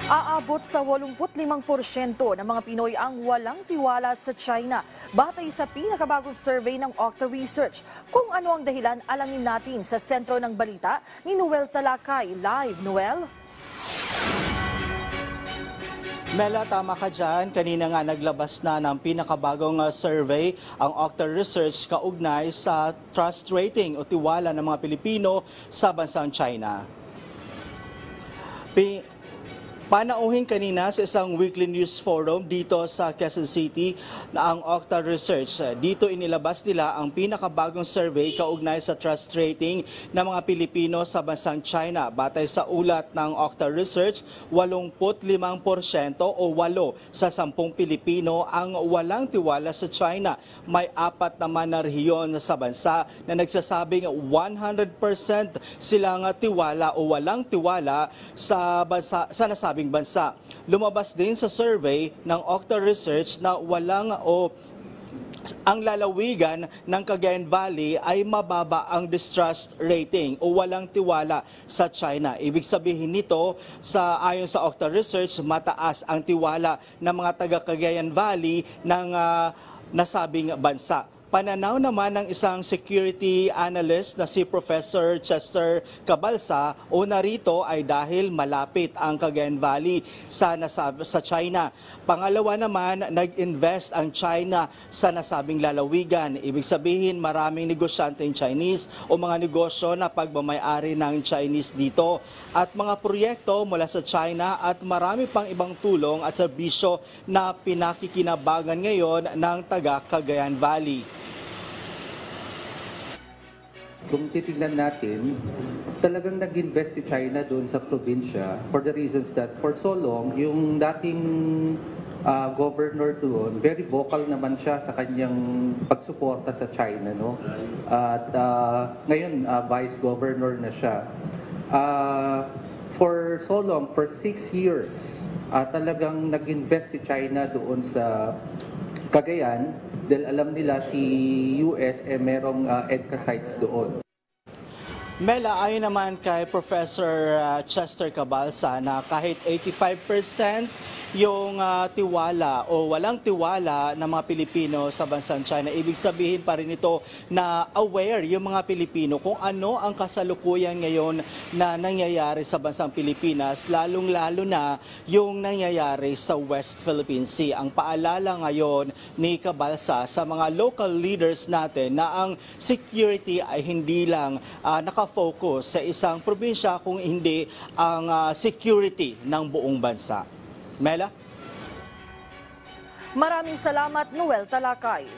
Aabot sa 85% ng mga Pinoy ang walang tiwala sa China, batay sa pinakabagong survey ng Okta Research. Kung ano ang dahilan, alamin natin sa sentro ng balita ni Noel Talakay. Live, Noel? Mela, tama ka dyan. Kanina nga naglabas na ng pinakabagong survey ang Okta Research kaugnay sa trust rating o tiwala ng mga Pilipino sa bansang China. Panauhin kanina sa isang weekly news forum dito sa Quezon City na ang Okta Research. Dito inilabas nila ang pinakabagong survey kaugnay sa trust rating ng mga Pilipino sa bansang China. Batay sa ulat ng Okta Research, 85% o 8 sa 10 Pilipino ang walang tiwala sa China. May 4 naman na rehiyon sa bansa na nagsasabing 100% silang tiwala o walang tiwala sa nasabing bansa. Lumabas din sa survey ng Okta Research na ang lalawigan ng Cagayan Valley ay mababa ang distrust rating o walang tiwala sa China. Ibig sabihin nito, ayon sa Okta Research, mataas ang tiwala ng mga taga Cagayan Valley ng nasabing bansa. Pananaw naman ng isang security analyst na si Professor Chester Cabalsa, una rito ay dahil malapit ang Cagayan Valley sa China. Pangalawa naman, nag-invest ang China sa nasabing lalawigan. Ibig sabihin, maraming negosyanteng Chinese o mga negosyo na pagmamay-ari ng Chinese dito. At mga proyekto mula sa China at marami pang ibang tulong at serbisyo na pinakikinabangan ngayon ng taga Cagayan Valley. Kung titignan natin, talagang nag-invest si China doon sa probinsya for the reasons that for so long, yung dating governor doon, very vocal naman siya sa kanyang pagsuporta sa China. No? At ngayon, vice governor na siya. For so long, for 6 years, talagang nag-invest si China doon sa Cagayan dahil alam nila si US merong EDCA sites doon. Mela, ayon naman kay Professor Chester Cabalsa na kahit 85% yung tiwala o walang tiwala ng mga Pilipino sa bansang China, ibig sabihin pa rin ito na aware yung mga Pilipino kung ano ang kasalukuyan ngayon na nangyayari sa bansang Pilipinas, lalong-lalo na yung nangyayari sa West Philippine Sea. Ang paalala ngayon ni Cabalsa sa mga local leaders natin na ang security ay hindi lang nakafocus sa isang probinsya kung hindi ang security ng buong bansa. Mela? Maraming salamat, Noel Talakay.